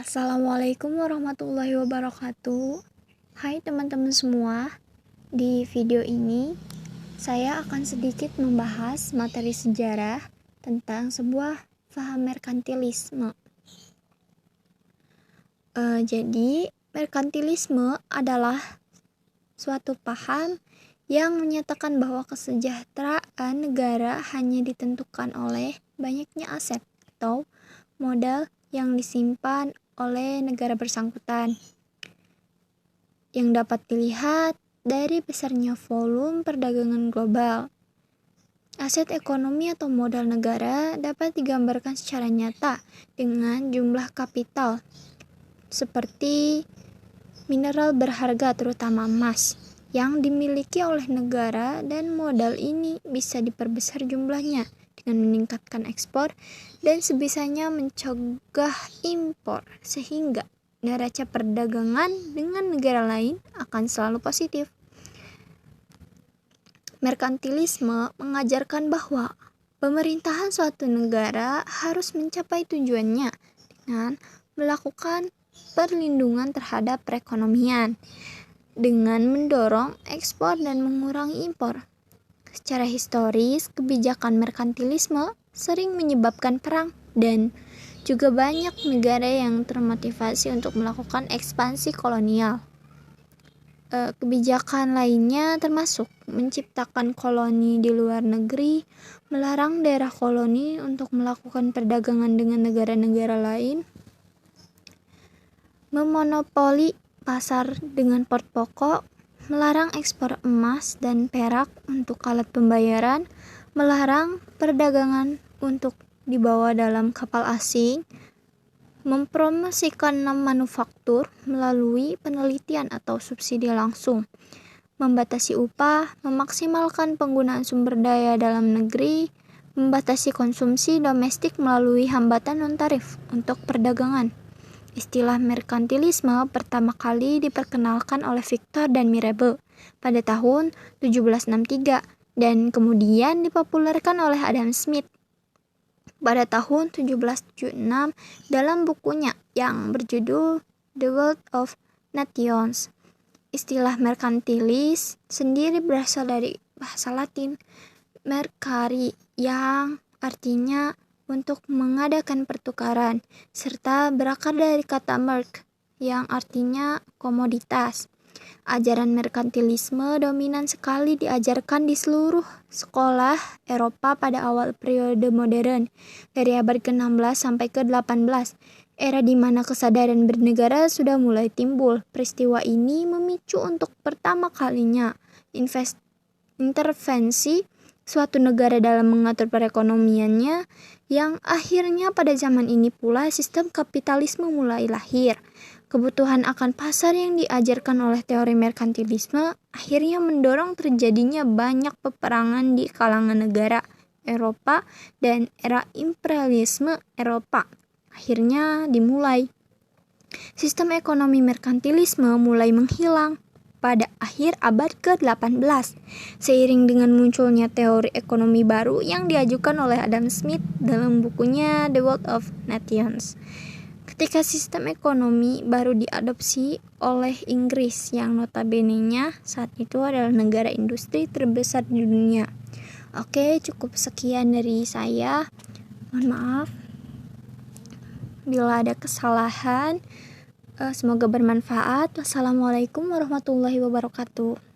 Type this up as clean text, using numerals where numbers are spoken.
Assalamualaikum warahmatullahi wabarakatuh. Hai teman-teman semua. Di video ini saya akan sedikit membahas materi sejarah tentang sebuah paham merkantilisme. Jadi merkantilisme adalah suatu paham yang menyatakan bahwa kesejahteraan negara hanya ditentukan oleh banyaknya aset atau modal yang disimpan oleh negara bersangkutan, yang dapat dilihat dari besarnya volume perdagangan global. Aset ekonomi atau modal negara dapat digambarkan secara nyata dengan jumlah kapital, seperti mineral berharga terutama emas, yang dimiliki oleh negara, dan modal ini bisa diperbesar jumlahnya dengan meningkatkan ekspor dan sebisanya mencegah impor, sehingga neraca perdagangan dengan negara lain akan selalu positif. Merkantilisme mengajarkan bahwa pemerintahan suatu negara harus mencapai tujuannya dengan melakukan perlindungan terhadap perekonomian dengan mendorong ekspor dan mengurangi impor. Secara historis, kebijakan merkantilisme sering menyebabkan perang dan juga banyak negara yang termotivasi untuk melakukan ekspansi kolonial. Kebijakan lainnya termasuk menciptakan koloni di luar negeri, melarang daerah koloni untuk melakukan perdagangan dengan negara-negara lain, memonopoli pasar dengan pot pokok, melarang ekspor emas dan perak untuk alat pembayaran, melarang perdagangan untuk dibawa dalam kapal asing, mempromosikan manufaktur melalui penelitian atau subsidi langsung, membatasi upah, memaksimalkan penggunaan sumber daya dalam negeri, membatasi konsumsi domestik melalui hambatan non-tarif untuk perdagangan. Istilah merkantilisme pertama kali diperkenalkan oleh Victor dan Mirabeau pada tahun 1763 dan kemudian dipopulerkan oleh Adam Smith pada tahun 1776 dalam bukunya yang berjudul The Wealth of Nations. Istilah merkantilis sendiri berasal dari bahasa Latin mercari yang artinya untuk mengadakan pertukaran, serta berakar dari kata merc yang artinya komoditas. Ajaran merkantilisme dominan sekali diajarkan di seluruh sekolah Eropa pada awal periode modern, dari abad ke-16 sampai ke-18, era di mana kesadaran bernegara sudah mulai timbul. Peristiwa ini memicu untuk pertama kalinya intervensi suatu negara dalam mengatur perekonomiannya, yang akhirnya pada zaman ini pula sistem kapitalisme mulai lahir. Kebutuhan akan pasar yang diajarkan oleh teori merkantilisme akhirnya mendorong terjadinya banyak peperangan di kalangan negara Eropa, dan era imperialisme Eropa akhirnya dimulai. Sistem ekonomi merkantilisme mulai menghilang pada akhir abad ke-18 seiring dengan munculnya teori ekonomi baru yang diajukan oleh Adam Smith dalam bukunya The Wealth of Nations. Ketika sistem ekonomi baru diadopsi oleh Inggris yang notabene-nya saat itu adalah negara industri terbesar di dunia. Oke, cukup sekian dari saya. Mohon maaf bila ada kesalahan. Semoga bermanfaat. Wassalamualaikum warahmatullahi wabarakatuh.